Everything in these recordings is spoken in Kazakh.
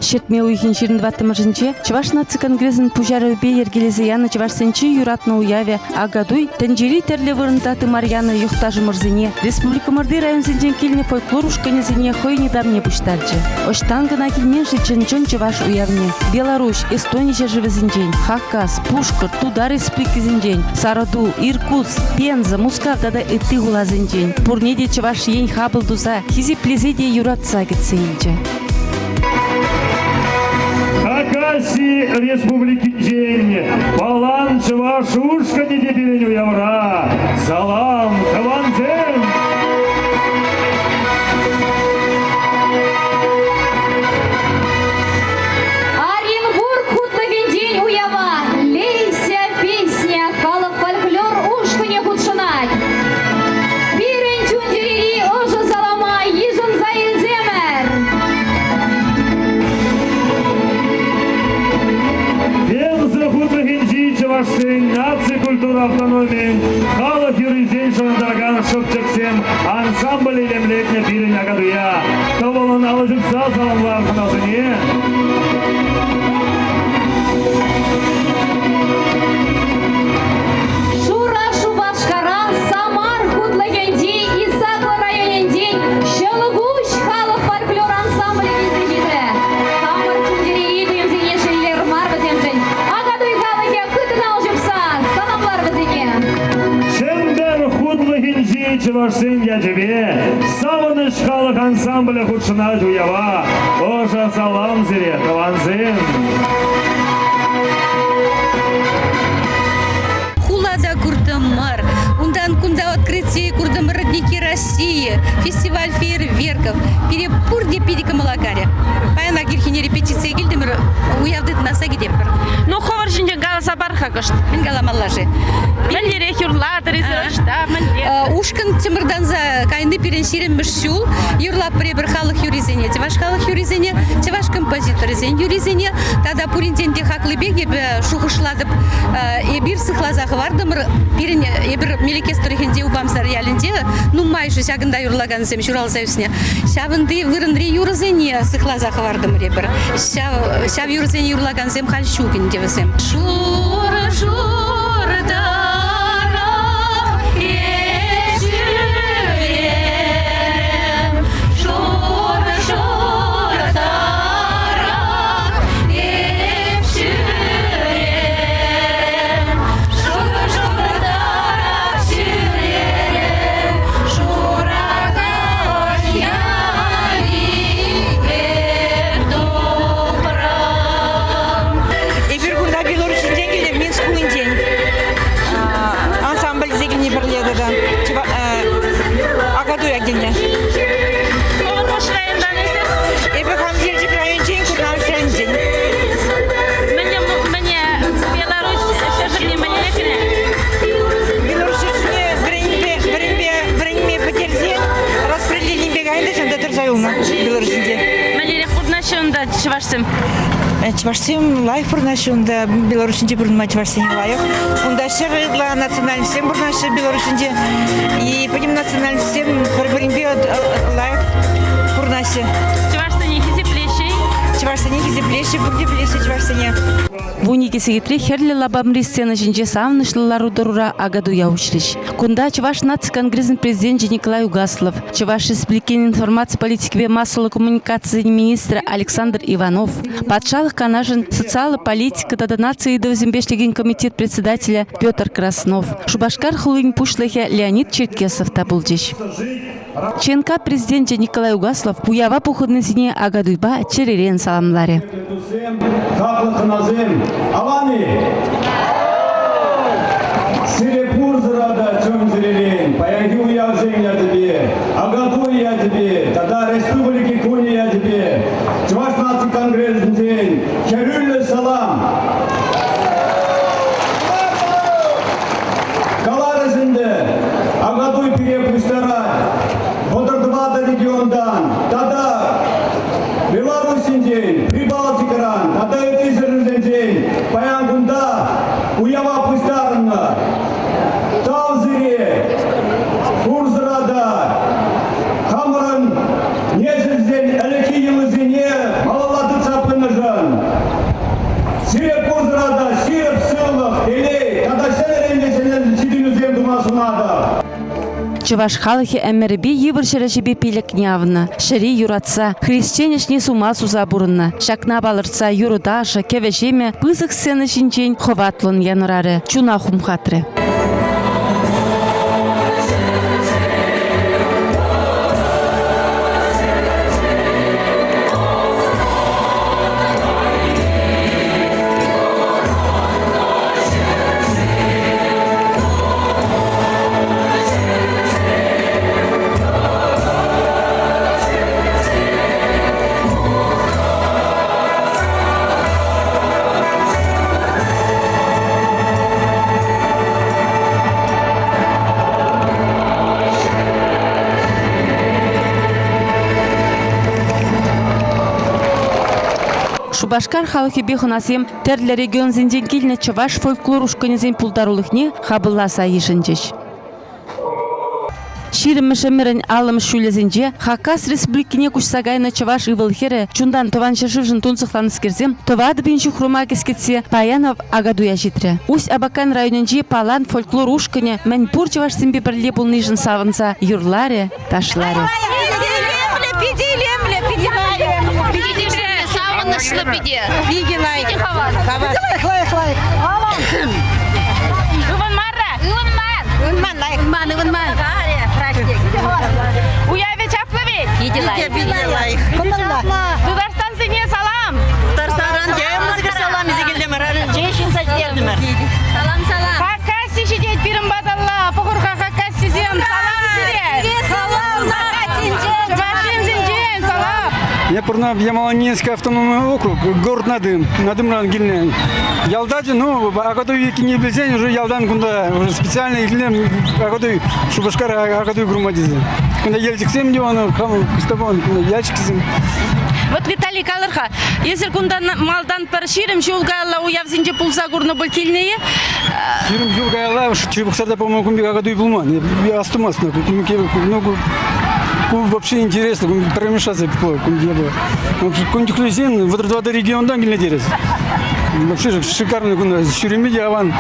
шертме уйхин 22-мажынче Чуваш наци конгрессин пужары бе ергелезе яны Чувашсенчи юратна уяве агадуй тенджери терле вырындаты Марьяна юхтажы мырзине республика мырды район зенжен келіне фольклор ушканезине хой недавне пуштарчы. Оштангына келменши чынчон Чуваш уявне. Беларусь, Эстония живы зенжен, Хакас, Пушкар, Туда республики зенжен, Сараду, Иркутск, Пенза, Мускав дада эты гула зенжен. Пурнеде Чуваш ень хабыл дуза, хизи плезеде юратса гетсейнче. Хакаси республики день, Балан Чуваш ушкане дебиленю явра, Салам Каванзен. Нации культура автономии, халат юризен шондарган шопчаксем, ансамбль илем летня бирень агадуя. То было наложиться саламлар ханазыне. Шура Шубашкаран, Самар худлаген день, Исаклы районен день, Шалыгуш халат фольклор ансамбль визитре. Хамар чундери идуем зене шейлер марва земжень. Агадуй галаге кытына ужипса, саламлар вазине. Шендер худлаген день Чувашсен я тебе, Саваныш халат ансамбля худшина жуява, Ожа салам зире, Каванзен. Курдамар, ундан кунда открытие Курдам родники России, фестиваль фейерверков, перепурде перекамалагаре. Паяна кирхине репетиция гильдемер уявдыт наса гидемпер. Ну ховаршинде галаса бархакашт. Мен галамаллажи. Мендере хюрлатыр израшта, мендере. Ушкан тимырданза кайны перенсирен мышсюл, юрла пребер халых юризене, теваш халых юризене, теваш композитор изен юризене, тогда пуринтенде хаклы беге шухышладып ебир сыхлазах вардымыр пирин ебир мелекесторихинде убамсар ялинде, ну майшы сягында юрлаган зем журал зевсне. Сявынды вырынри юрзене сыхлазах вардымыр ебир. Сяв юрзене юрлаган зем хальшугин девсем. Шура журда. Чувашсем лайф бурнашунда Белорусинде бурнма Чувашсем лайф. Унда шерла национальностям бурнаша Белорусинде и по ним национальностям бурнбе лайф бурнаша. Чувашсене хизи плещей. Чувашсене хизи плещей, бурде плещей Чувашсене. Вунике сегетри херли лабамри сцена жинже савнышлылар ударура агаду яучлиш. Кунда Чуваш наци конгрессин президент Николай Угаслов, Чуваш республикин информации политики и массовой коммуникации министра Александр Иванов, Патшалых канажин социальная политика тада нации Довзембешлигин комитет председателя Петр Краснов, Шубашкар хулын пушлахе Леонид Черкесов табулдиш. ЧНК президент Николай Угаслов пуява походный зине агадуйба черерен саламларе. Аваны! Сирепур зарада чем зрелень, поягю я в землю тебе, агаду я тебе, тогда республики куни я тебе, Чуваш наци конгресс день, херюльный салам. Каларызынды, агадуй перепустара, Бодырдывада региондан, тогда Беларусин день, Прибалтикаран, тогда Этизерный день, Паянгунда, Уява Пустарна, Тавзире, Курзрада, Хамран, Незерден, Алеки Елызине, Малалады Цапына, Чуваш халахи эмерби йывыр шережебе пилек нявна. Шери юратса, христианешни сума суза бурынна. Шакна балырца юрудаша, кевешеме, пызык сцена шинчен ховатлын янырары. Чуна хумхатры. Шубашкар халыхи бехунасем терле регион зинден килне чаваш фольклор ушканезен пулдарулыхне хабылласа ешінчеш. Ширимешемерен алым шүлезінже Хакас республикине кушсагайна чаваш ивылхере чундан тованшашывжын тунцыхланыс керзем товады бенчу хрума кескетсе Паянов агадуя житре. Усь Абакан районенже палан фольклор ушкане мәнпур чаваш симбе бірле пулнышын савынса юрларе, ташларе. Нашла пиде. Игинай. Иван Марра. Иван Ман. Уяве чаплаве. Иди Дударстан сене салам. Салам. Хакаси шидет пирим бадалла. Похурка хакаси зем салам сире. Чавашин зинжен салам. Я пурна в Ямало-Ненецкий автономный округ, город Надым, Надымран Гильне. Ялдаде, ну, агадуй веки не близень, уже ялдан кунда, уже специально Гильне, агадуй Шубашкар, агадуй Грумадизе. Кунда ельчик сем дивана, хам, кустабан, кунда ячик сем. Вот Виталий Калырха, если кунда малдан парширим, шулгала уявзинже пулса гурно был кильнее. Ширим жулгайла, чебуксарда, по-моему, кумбик агадуй булман. Я астумас, много. Вообще интересно, перемешаться кунтик лузин, вот два регион дангельный дерез. Вообще же шикарный Шуремиди Аван,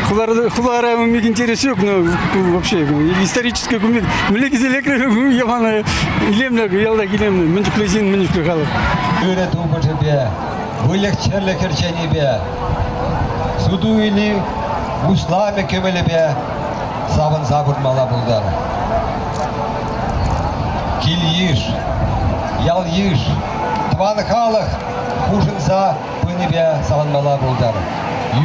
Хулара миг интересует, но вообще исторический кумик. Млеки зелекры Явана Илемна, Ялда Илемна, Ментик лузин, Ментик Лухалов. Öyle tuğbacı be, böyle çerle kerçeni be, sudu ili, muslame kömeli be, sabın sabırmala buldar. Kil yir, yal yir, tvanı kalık, kuşunsa pını be sabınmala buldar.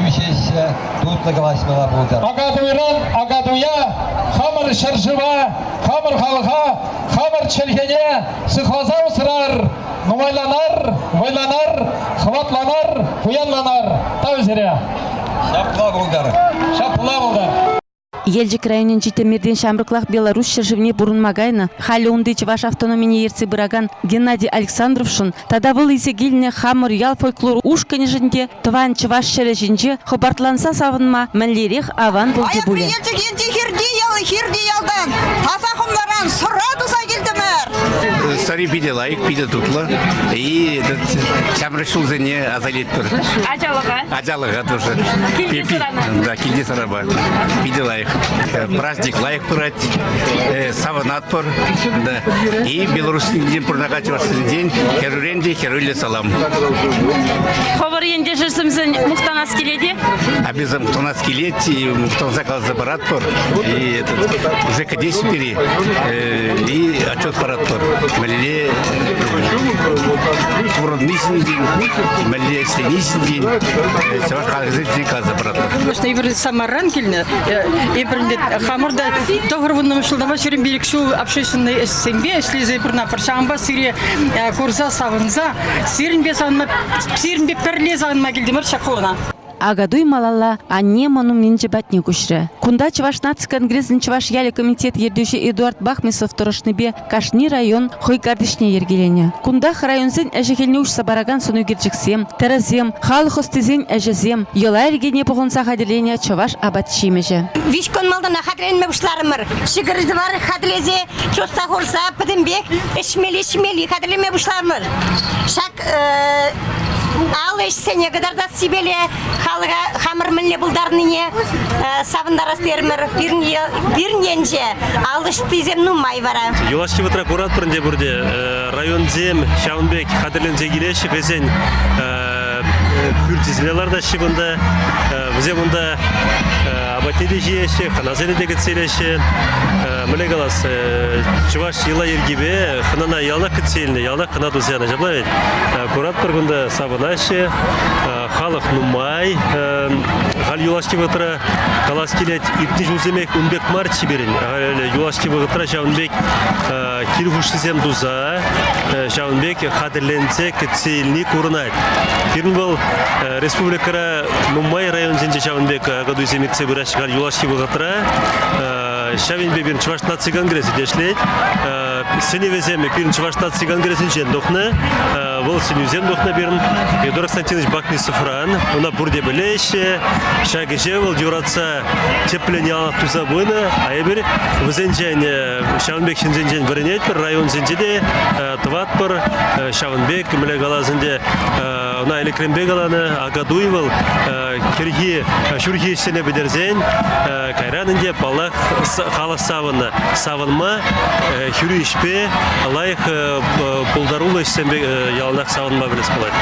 Yüşeşse tutlu kılaşmala buldar. Agaduyran, agaduya, hamır şarjıva, hamır halka, hamır çelgene, sıkhaza ısrar, vaylanar, hıvatlanar, huyanlanar. Ta üzere. Şapla buldar. Елжик районенчи темирден шамрыклах Беларусь шыржывне бурунмагайна, хали умды чаваш автономине ерцы быраган Геннадий Александровшин, тада был изегильне хамыр ял фольклор ушканежинде, тван чаваш шережинже, хобартланса савынма, мәллерех аван булды буле. Старый пиделайк, пидетутла, и этот чамрышул за не азалитпер. Аджалага тоже. Да, кильди сараба. Пиделайк. Праздник лайк пырать, саванатпор, да. И белорусский день пурнагать ваш день, херуренди, херулли салам. Ховар енде жирсымзын мухтанаски леди? Обязан мухтанаски леди, и мухтан заказ за парадпор, и этот уже кадесь пери, и отчет парадпор. Малиле уродный день, малиле сленисный день, все хализный каза парадпор. Что ивр самаран кильне, и прендет хамурда тогрвунным шулдама ширим бирикшу общественной семье, слезы пурна паршамба сире курса савынза, сиринбе санма сиринбе перлезан гилдимер шакона. Агадуй малалла анне монументче батне кушре. Кунда Чуваш наци конгрессын Чуваш яле комитет ердеуші Эдуард Бахмисов тұрышныбе Кашни район хой кардышне ергелене. Кунда районсен әжекелне уш сабараган сону герчексем, теразем, халық хостезен әжезем, йола ергене похонса хадерлене Чуваш абат шимеже. Вишкон малдана хадерленме бушларымыр. Шигырызы бар хадерлезе, чоста хорса, пыдымбек, шмели хадерленме бушларымыр. Шак Алыш сене кадар да сибеле халга хамыр милле булдарныне савындарас термер бирненже алыш тизем нумай бара. Юлашки вытра курат прынде бурде район зем Шаунбек хадырлензе келеші безен күртизлеларда шибында бізе мұнда абатеде жиеші, ханазеледегі целеші мілегалас чуваш ела ергебе ханана ялна кітселіне, ялна хана дузяна жаблай курат пыргында сабынашы халық нумай ғал юлашки вытра калас келет ипти жуземек унбек март шиберін юлашки вытра Шаунбек киргушсызем дуза Шаунбек хадырлензе кітселіне курнайд. Кирин был республикара Нумай район зенде Шаунбек году земекце выращивал юлашки вытра Шавинбе бирин чувашна цыгангреси дешлет. Сеневеземе бирин чувашна цыгангресин жен дохна. Вол сенюзем дохна бирин. Едор Константинович Бакнисов ран. Уна бурде белеше. Шагеже вол дюраца тепления тузабына. А ебер взенжен Шавинбек шензенжен выренет пер район зенде тват пер Шавинбек млегала зенде уна элекрембегаланы агадуевал кирги шурги сене бедерзен кайранынде палах халық савынма хүрі ішпе лайық пулдарулы ішсенбе ялынақ савынма білес болады.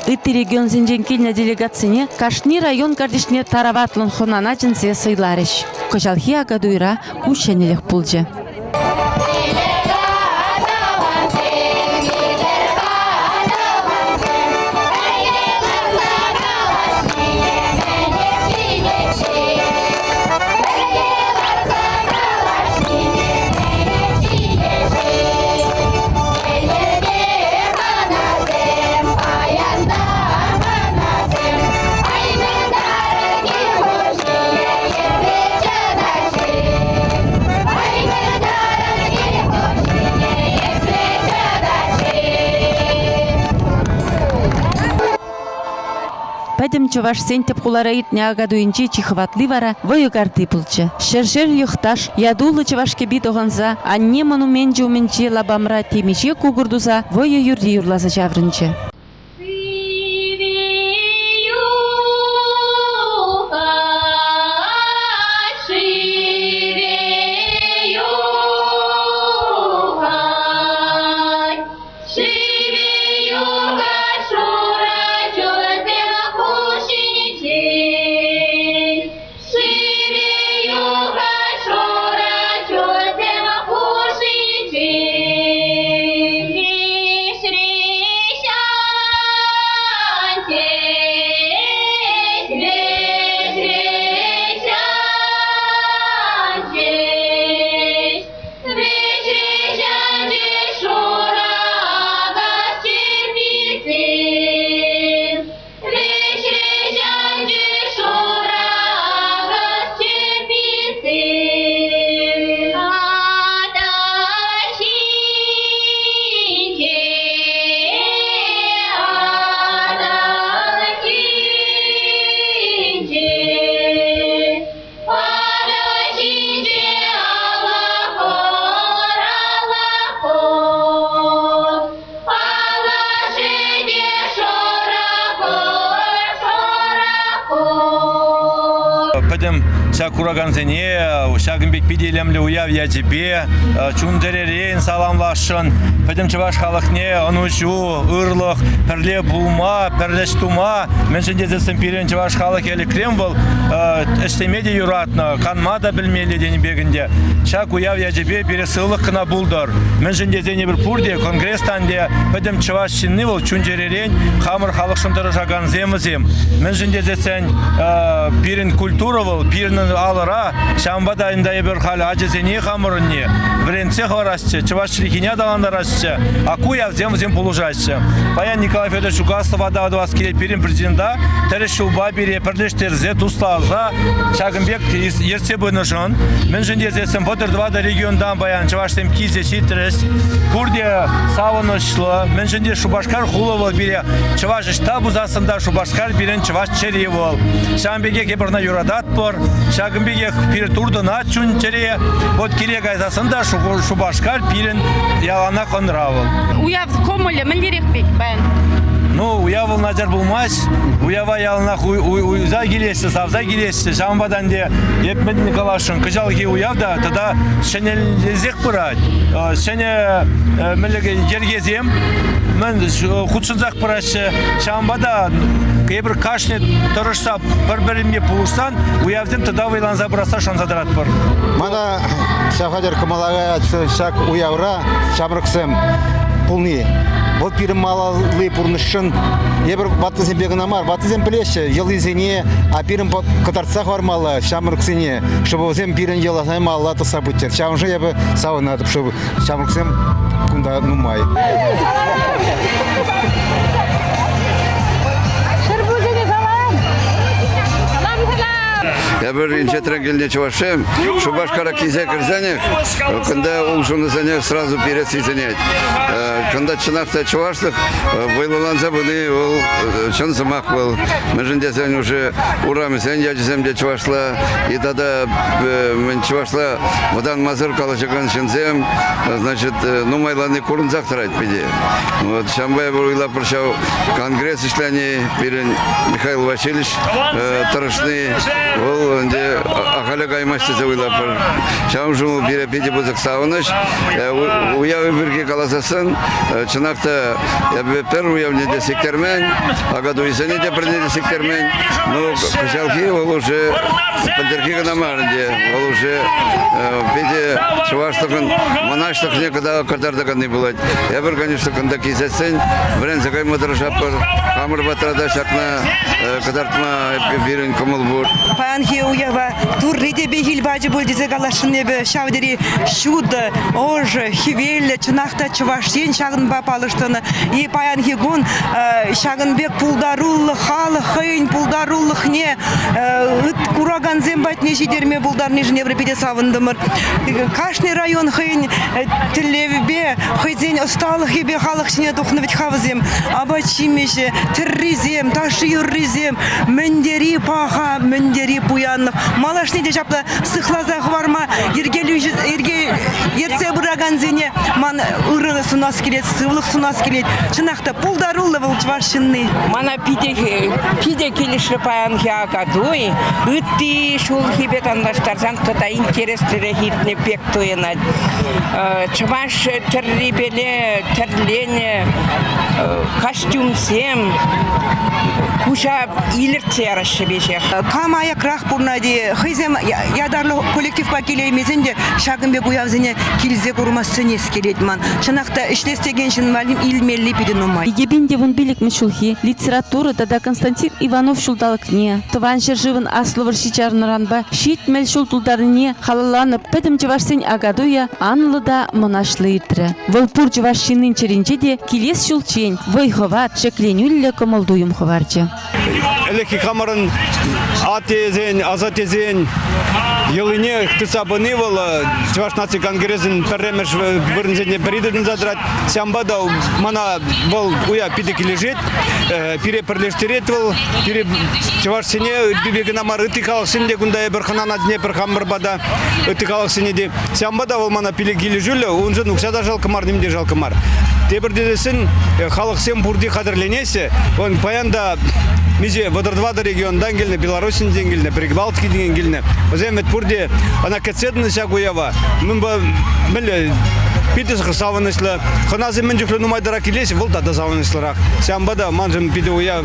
Итти регион зенженкильна делегацияне Кашни район кардишне тараватлын хонана жинсе сыйларыш. Кожалхи агадуйра кушенелек пулжы. Пәдім чуваш сентеп хуларайт неагадуинчи чихватли вара воюгарты пулчы. Шершер юхташ ядулы чувашке бит оғанза, анне монуменчи уменчи лабамра темече кугурдуза вою юрди юрлаза жаврынчы. Кураганзене, Шагымбек пиделемле уяв я тебе, чундеререн саламлашын, пәдім чываш халықне, анучу, ырлық, пірле булма, пірлеш тума, мен жінде зесім пирен чываш халық елі крем был, эштемеде юратны, канма да білмелі дені бегінде. Шаг уяв я тебе пересылық кына булдар. Мен жінде зені бір пурде, конгресстан де, пәдім чываш шинны был, чундеререн, хамыр халық шындыры жаганземізем. Мен жінде зесен пирен культура был, пирен алыра, шамбада индай бір халі ажезене хамырынне, вренце хварасчы, чывашчыликине даландарасчы, аку явзем полужасчы. Паян Николай Федорович Угасов адавады вас келет перен президента, тәрі шулба бере, пірлештерзе, туслаза, Шагымбек ерсе бұны жын. Мен жынде зесім бұдыр-двада региондан баян чываштем кизе шитрес, курде савынышлы, мен жынде Шубашкар хулывыл бере, чываш ішта бұзасында Шубашкар берен чываш черевыл. Шамбеге кепірна юрадат пор. Шагымбеге пир турдына чунчере. Вот килег айзасында Шубашкар пирен ялана конравыл. Уяв комоле мендерек бек баян. Ну, уявыл назар булмас, уява ялнах уйза келесі, савза келесі, жамбадан де епмед Николашын кыжалги уявда, тогда шенелезек пырать, шене мілігі ергезем, мен худшынзақ пырашы, жамбада кейбір кашне тұрышса, бір-біріме пулышсан, уявдем тогда вайланза бұраса шонзадырат пыр. Мана шахадер камалага шак уявра, шамрыксем пулни. Вот пирым малалы пурнышын, ебір батызен бегінамар, батызен білеші, елы зене, а пирым катарцах вармалы, шамырксене, чтобы зем пирын еласай малы тұса бұттер. Шамыршы ебі сауын атып, чтобы шамырксем күнда нумай. Я бы инчетрен гельне чувашем, Шубашкара кизе кирзенех, когда улжуны занех сразу перед сизенять. Когда чинахта чувашлых, вайлаланза были, чон замахвал, мы же здесь уже урами сенья земля чувашла, и тогда мы чувашла, водан мазыр калачаган чензем, значит, ну майланы курн захтрать пиде. Вот шамбай был прощал конгресс члены перед Михаил Васильевич Тарашный, де ахалягай мастер уйлапыр. Шам жуму перепеди бузак сауныш. Уявы бирге каласасын. Чынакта первый уявне де сектермен, а году изане де бірне де сектермен. Ну, качалки ол уже поддержки гнамарде, ол уже педе чуваштагын монаштаг некогда катардаган не было. Я бы, конечно, когда кизесен, брен закай мадрашапыр, хамыр батрада шакна катартма бирен комулбур. Уява турриде бегил баджи бульдизе галашнебе шавдери шуда оже хивелле чынахта чувашен шагын бапалыштыны и паян хигун шагынбек пулдаруллы халы хыйн пулдаруллыхне кураган зембатне жидерме булдарны жневрепеде савындымыр кашный район хыйн тилевбе хыйзен осталых ебе халыхшне тухнывить хавзем абачимеше тирризем ташы юрризем мендери паха мендери буянных малашни де жапла сыхлазах варма ерце бураган зене ман ырыны сунас келет сывлық сунас келет чынақта пулдарулы был чваршынны мана пиде келіші паян хиакадуй ытти шул хибет андаштарзан кыта интереслері хитне пек туенат чваш террибеле терлене костюм сем куша илерце ярышы бешех кам аяк рах пурнади хызем ядарлы коллектив пакелеймезенде шагынбек уявзене килзе курмасын ескелетман шынақта ишлестеген шын малим илмелли пиденумай Егебенде вон билик мешулхи литература тада Константин Иванов шулдалыкне тыван жыржывын аслывыр шичарныранба шит мел шултулдарыне халаланып педем чевашсен агадуя анлы да монашлы итре вылпур чевашшинын черинче де килес шулчень войховат шекленюлле комолдуюм ховарче Элеки камерын атезен, азатезен, елыне тыса бынывала, Чуваш наци конгрессин перремеш вырнзене периден задрат, сямбада мана был уя пидеки лежит, пире перлештерет был, пире Чуваш сене бибегнамар ытыкалых сенде гунда еберхана на дне перхамбарбада ытыкалых сенеде, сямбада был мана пилеги лежуля, он же нуксада жалкамар, немде жалкамар. Тебір дедесін халық сен бұрды қадірленесе, он паянда мизе Водордвада региондан келіне, Беларусинден келіне, Прибалтикиден келіне. Өземет бұрды ана кәтседіні шагуява. Мен ба мілі пидес савынышлы. Ханазы мен жүклі нумайдара келесі, бұл да савынышлырақ. Сямбада манжын пиде уя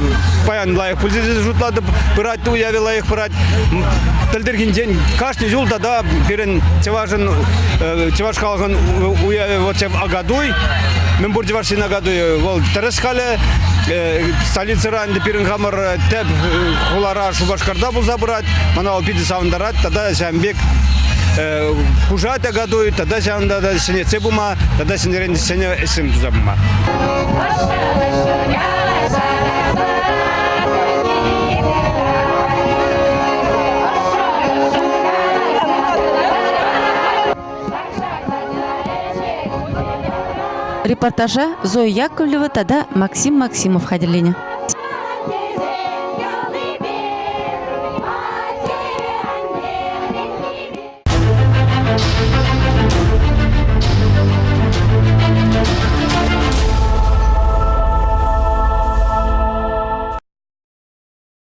паян лайық пүлзесі жұтлады, пыратты уяве лайық пырат. Тәлдерген ден кашны жыл да берін Чеваш халығын уяве вот агадуй. Мен бұрды варшин агадуй. Ол тәріс халі столица ранды пиренхамар тәп хулара Шубашкарда бұл забырат. Мана ол пиде савындарат, тада Шамбек хужат агадуй, тада Шамда сене цебума, тада сенеренде сене эсим тузабума. Репортажа Зоя Яковлева, тада Максим Максимов хадерлене.